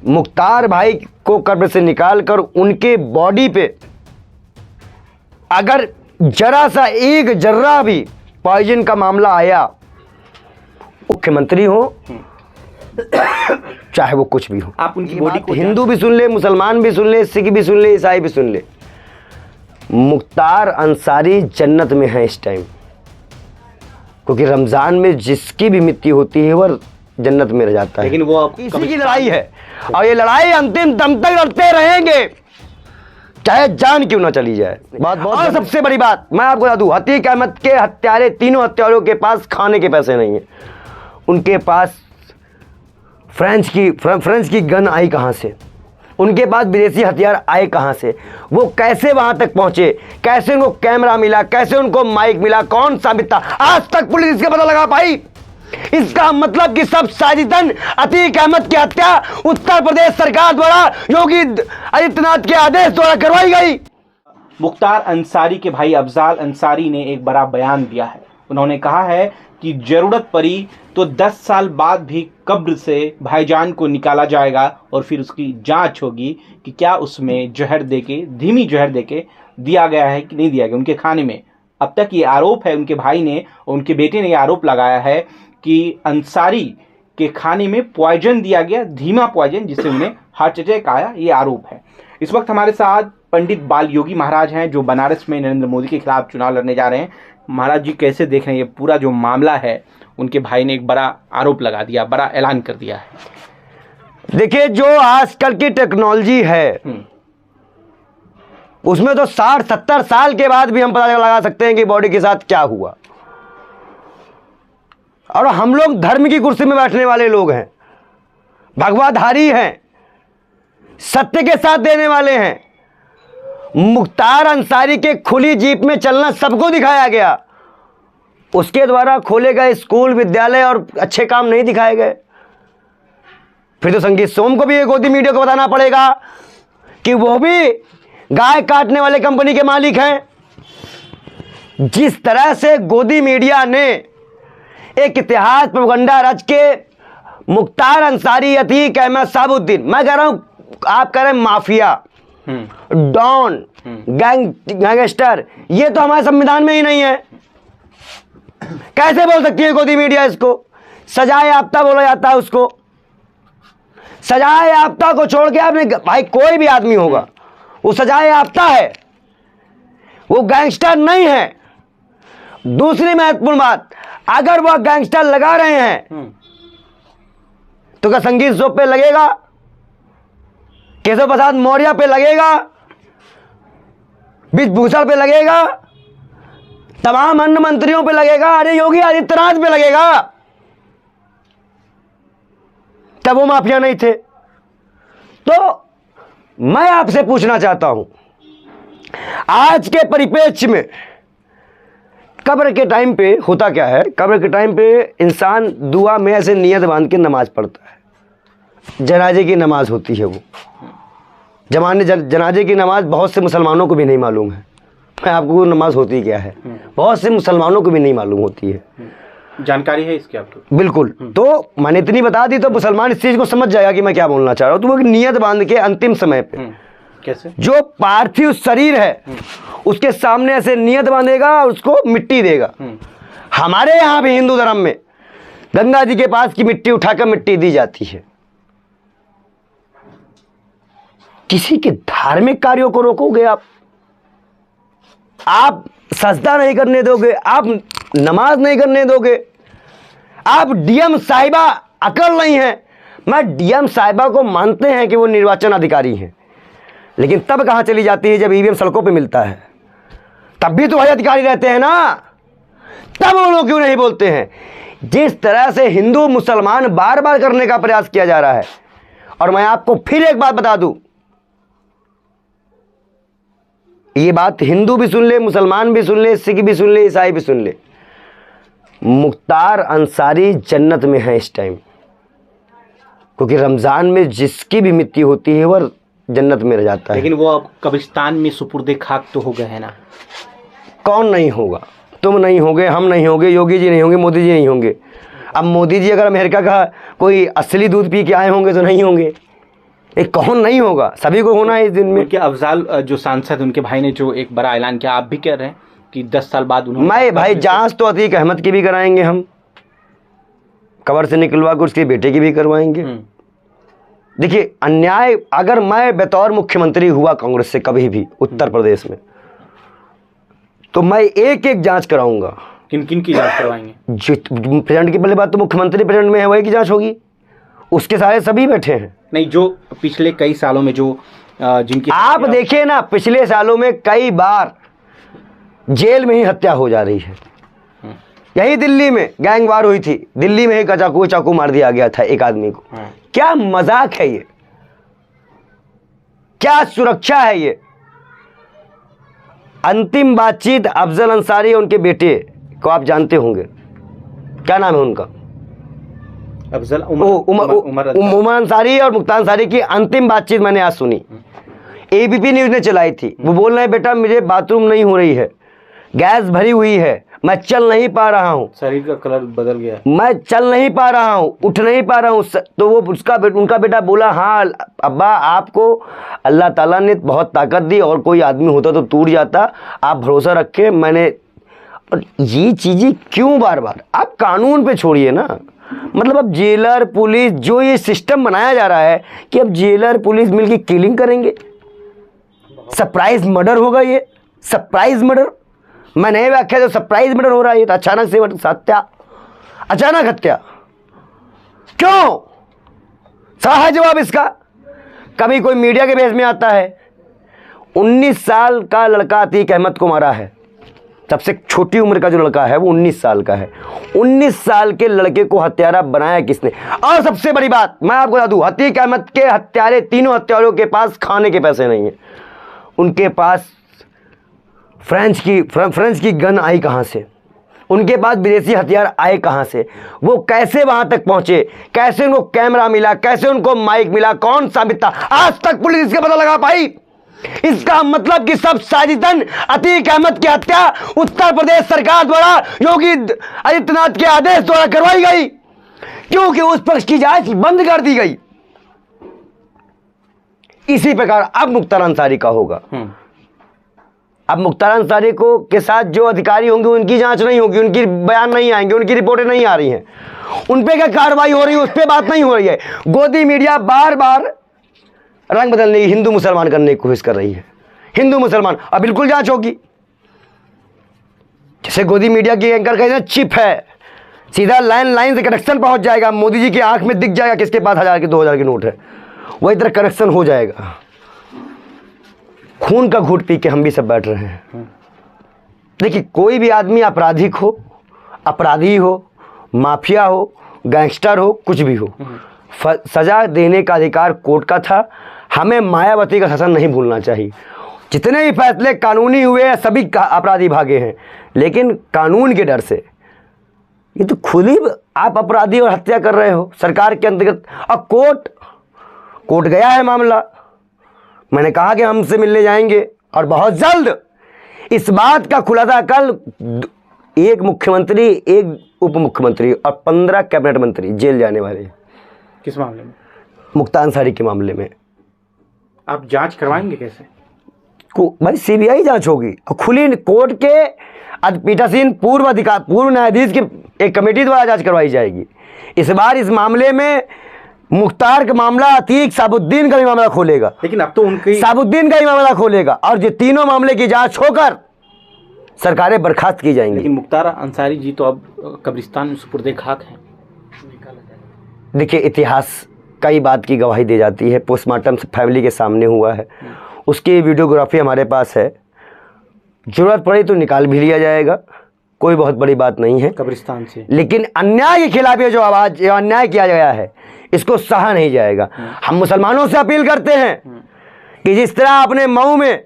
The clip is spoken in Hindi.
मुख्तार भाई को कब्र से निकालकर उनके बॉडी पे अगर जरा सा एक जर्रा भी पॉइजन का मामला आया, मुख्यमंत्री हो चाहे वो कुछ भी हो, आप उनकी बॉडी को हिंदू भी सुन ले, मुसलमान भी सुन ले, सिख भी सुन ले, ईसाई भी सुन ले, मुख्तार अंसारी जन्नत में है इस टाइम। क्योंकि रमजान में जिसकी भी मृत्यु होती है वह जन्नत में रह जाता है। लेकिन वो इसी की लड़ाई है और ये लड़ाई अंतिम दम तक लड़ते रहेंगे, चाहे जान क्यों ना चली जाए। और सबसे बड़ी बात मैं आपको बता दूं, अतीक अहमद के हत्यारे, तीनों हत्यारों के पास खाने के पैसे नहीं है। उनके पास फ्रेंच की गन आई कहां से, उनके पास विदेशी हथियार आए कहां से, वो कैसे वहां तक पहुंचे, कैसे उनको कैमरा मिला, कैसे उनको माइक मिला, कौन साबित था, आज तक पुलिस इसका पता लगा पाई। इसका मतलब कि सब साजिदन अतीक अहमद की हत्या उत्तर प्रदेश सरकार द्वारा योगी आदित्यनाथ के आदेश द्वारा करवाई गई। मुख्तार अंसारी के भाई अफजाल अंसारी ने एक बड़ा बयान दिया है। उन्होंने कहा है कि जरूरत पड़ी तो 10 साल बाद भी कब्र से भाईजान को निकाला जाएगा और फिर उसकी जांच होगी कि क्या उसमें जहर देके, धीमी जहर देके दिया गया है कि नहीं दिया गया उनके खाने में। अब तक ये आरोप है, उनके भाई ने, उनके बेटे ने ये आरोप लगाया है कि अंसारी के खाने में पॉइजन दिया गया, धीमा पॉइजन, जिससे उन्हें हार्ट अटैक आया, ये आरोप है। इस वक्त हमारे साथ पंडित बाल योगी महाराज हैं, जो बनारस में नरेंद्र मोदी के खिलाफ चुनाव लड़ने जा रहे हैं। महाराज जी कैसे देख रहे हैं ये पूरा जो मामला है? उनके भाई ने एक बड़ा आरोप लगा दिया, बड़ा ऐलान कर दिया है। देखिए, जो आजकल की टेक्नोलॉजी है उसमें तो 60-70 साल के बाद भी हम पता लगा सकते हैं कि बॉडी के साथ क्या हुआ। और हम लोग धर्म की कुर्सी में बैठने वाले लोग हैं, भगवाधारी हैं, सत्य के साथ देने वाले हैं। मुख्तार अंसारी के खुली जीप में चलना सबको दिखाया गया, उसके द्वारा खोले गए स्कूल, विद्यालय और अच्छे काम नहीं दिखाए गए। फिर तो संगीत सोम को भी ये गोदी मीडिया को बताना पड़ेगा कि वो भी गाय काटने वाले कंपनी के मालिक हैं। जिस तरह से गोदी मीडिया ने एक इतिहास प्रोपगंडा रच के मुख्तार अंसारी, अतीक अहमद, साबुद्दीन, मैं कह रहा हूं, आप कह रहे हैं माफिया, डॉन, गैंगस्टर, ये तो हमारे संविधान में ही नहीं है। कैसे बोल सकती है गोदी मीडिया इसको? सजाए याफ्ता बोला जाता है उसको। सजाए याफ्ता को छोड़ के आपने, भाई कोई भी आदमी होगा वो सजाए याफ्ता है, वो गैंगस्टर नहीं है। दूसरी महत्वपूर्ण बात, अगर वह गैंगस्टर लगा रहे हैं तो क्या संगीत सोप पे लगेगा, केशव प्रसाद मौर्य पे लगेगा, विजयभूषण पे लगेगा, तमाम अन्य मंत्रियों पे लगेगा, अरे योगी आदित्यनाथ पे लगेगा? तब वो माफिया नहीं थे। तो मैं आपसे पूछना चाहता हूं, आज के परिप्रेक्ष्य में कब्र के टाइम पे होता क्या है? कब्र के टाइम पे इंसान दुआ में ऐसे नियत बांध के नमाज पढ़ता है। जनाजे की नमाज होती है, वो जनाजे की नमाज बहुत से मुसलमानों को भी नहीं मालूम है। मैं आपको वो नमाज होती क्या है, बहुत से मुसलमानों को भी नहीं मालूम होती है। जानकारी है इसकी आपको? बिल्कुल। तो मैंने इतनी बता दी तो मुसलमान इस चीज को समझ जाएगा कि मैं क्या बोलना चाह रहा हूं। तो वो नियत बांध के अंतिम समय पे कैसे जो पार्थिव शरीर है उसके सामने ऐसे नियत बांधेगा और उसको मिट्टी देगा। हमारे यहां भी हिंदू धर्म में गंगा जी के पास की मिट्टी उठाकर मिट्टी दी जाती है। किसी के धार्मिक कार्यों को रोकोगे आप सजदा नहीं करने दोगे, आप नमाज नहीं करने दोगे, आप डीएम साहिबा अकल नहीं है। मैं डीएम साहिबा को मानते हैं कि वो निर्वाचन अधिकारी हैं, लेकिन तब कहां चली जाती है जब ईवीएम सड़कों पे मिलता है, तब भी तो वही अधिकारी रहते हैं ना, तब वो लोग क्यों नहीं बोलते हैं? जिस तरह से हिंदू मुसलमान बार बार करने का प्रयास किया जा रहा है। और मैं आपको फिर एक बात बता दूं, ये बात हिंदू भी सुन ले, मुसलमान भी सुन ले, सिख भी सुन ले, ईसाई भी सुन ले, मुख्तार अंसारी जन्नत में है इस टाइम। क्योंकि रमजान में जिसकी भी मृत्यु होती है वह जन्नत में रह जाता है। लेकिन वो अब कब्रिस्तान में सुपुर्दे खाक तो हो गए हैं ना। कौन नहीं होगा? तुम नहीं होगे, हम नहीं होंगे, योगी जी नहीं होंगे, मोदी जी नहीं होंगे। अब मोदी जी अगर अमेरिका का कोई असली दूध पी के आए होंगे तो नहीं होंगे। एक कौन नहीं होगा, सभी को होना है इस दिन में। उनके अफजाल जो सांसद, उनके भाई ने जो एक बड़ा ऐलान किया, आप भी कह रहे हैं कि 10 साल बाद उन्होंने, मैं भाई जांच तो अतीक अहमद की भी कराएंगे हम, कबर से निकलवा कर उसके बेटे की भी करवाएंगे। देखिए अन्याय, अगर मैं बतौर मुख्यमंत्री हुआ कांग्रेस से कभी भी उत्तर प्रदेश में, तो मैं एक एक जांच कराऊंगा। किन किन की जांच करवाएंगे? प्रेसिडेंट की पहले बात तो मुख्यमंत्री प्रेसिडेंट में है, वही की जांच होगी, उसके सारे सभी बैठे हैं। नहीं, जो पिछले कई सालों में जो जिनकी आप देखिए ना, पिछले सालों में कई बार जेल में ही हत्या हो जा रही है। यही दिल्ली में गैंग वार हुई थी, दिल्ली में ही चाकू मार दिया गया था एक आदमी को। क्या मजाक है ये, क्या सुरक्षा है ये। अंतिम बातचीत अफजल अंसारी और उनके बेटे को आप जानते होंगे, क्या नाम है उनका? अफजल उमर अंसारी और मुख्तार अंसारी की अंतिम बातचीत मैंने आज सुनी, एबीपी न्यूज ने चलाई थी। वो बोल रहे हैं बेटा मुझे बाथरूम नहीं हो रही है, गैस भरी हुई है, मैं चल नहीं पा रहा हूँ, शरीर का कलर बदल गया, मैं चल नहीं पा रहा हूँ, उठ नहीं पा रहा हूँ। तो वो उनका बेटा बोला हाँ अब्बा आपको अल्लाह ताला ने बहुत ताकत दी, और कोई आदमी होता तो टूट जाता, आप भरोसा रखें मैंने। और ये चीज़ें क्यों बार बार, आप कानून पे छोड़िए ना। मतलब अब जेलर पुलिस, जो ये सिस्टम बनाया जा रहा है कि अब जेलर पुलिस मिलकर किलिंग करेंगे, सरप्राइज मर्डर होगा। ये सरप्राइज मर्डर, मैं नहीं व्याख्या, जो सरप्राइज मर्डर हो रहा है, ये तो अचानक से हत्या, अचानक हत्या क्यों? सही है जवाब इसका। कभी कोई मीडिया के बेस में आता है, 19 साल का लड़का अतीक अहमद को मारा है, सबसे छोटी उम्र का जो लड़का है वो 19 साल का है। 19 साल के लड़के को हत्यारा बनाया किसने? और सबसे बड़ी बात मैं आपको बता दूं, अतीक अहमद के हत्यारे, तीनों हत्यारों के पास खाने के पैसे नहीं है। उनके पास फ्रेंच की गन आई कहाँ से? उनके पास विदेशी हथियार आए कहाँ से? वो कैसे वहाँ तक पहुँचे? कैसे उनको कैमरा मिला? कैसे उनको माइक मिला? कौन साबित था? आज तक पुलिस इसका पता लगा पाई? इसका मतलब कि सब साजिदन अतीक अहमद की हत्या उत्तर प्रदेश सरकार द्वारा योगी आदित्यनाथ के आदेश द्वारा करवाई गई, क्योंकि उस पक्ष की जांच बंद कर दी गई। इसी प्रकार अब मुख्तार अंसारी का होगा। अब मुख्तार अंसारी को के साथ जो अधिकारी होंगे उनकी जांच नहीं होगी, उनकी बयान नहीं आएंगे, उनकी रिपोर्टें नहीं आ रही हैं, उन पे क्या कार्रवाई हो रही है उस पर बात नहीं हो रही है। गोदी मीडिया बार बार रंग बदलने की, हिंदू मुसलमान करने की कोशिश कर रही है, हिंदू मुसलमान। अब बिल्कुल जांच होगी। जैसे गोदी मीडिया की एंकर कहते हैं चिप है, सीधा लाइन से कनेक्शन पहुंच जाएगा, मोदी जी की आंख में दिख जाएगा किसके पास 1000 के 2000 के नोट है, वही तरह कनेक्शन हो जाएगा। खून का घूंट पी के हम भी सब बैठ रहे हैं। देखिए कोई भी आदमी आपराधिक हो, अपराधी हो, माफिया हो, गैंगस्टर हो, कुछ भी हो, सजा देने का अधिकार कोर्ट का था। हमें मायावती का शासन नहीं भूलना चाहिए। जितने भी फैसले कानूनी हुए हैं सभी अपराधी भागे हैं, लेकिन कानून के डर से ये तो खुद ही आप अपराधी और हत्या कर रहे हो सरकार के अंतर्गत। अब कोर्ट गया है मामला, मैंने कहा कि हमसे मिलने जाएंगे और बहुत जल्द इस बात का खुलासा। कल एक मुख्यमंत्री, एक उप मुख्यमंत्री और 15 कैबिनेट मंत्री जेल जाने वाले हैं। किस मामले में? मुख्तार अंसारी के मामले में। आप जांच करवाएंगे कैसे? भाई सीबीआई जांच होगी और खुली कोर्ट के पीठासीन पूर्व न्यायाधीश की एक कमेटी द्वारा जांच करवाई जाएगी। इस बार इस मामले में मुख्तार का मामला अतीक साबुद्दीन का भी मामला खोलेगा, लेकिन अब तो उनकी साबुद्दीन का ही मामला खोलेगा और ये तीनों मामले की जांच होकर सरकारें बर्खास्त की जाएंगी। लेकिन मुख्तार अंसारी जी तो अब कब्रिस्तान में सुपुर्दे खाक हैं। देखिए इतिहास कई बात की गवाही दे जाती है। पोस्टमार्टम फैमिली के सामने हुआ है, उसकी वीडियोग्राफी हमारे पास है, जरूरत पड़ी तो निकाल भी लिया जाएगा, कोई बहुत बड़ी बात नहीं है कब्रिस्तान से। लेकिन अन्याय के खिलाफ ये जो आवाज, ये अन्याय किया गया है, इसको सहा नहीं जाएगा। हम मुसलमानों से अपील करते हैं कि जिस तरह आपने मऊ में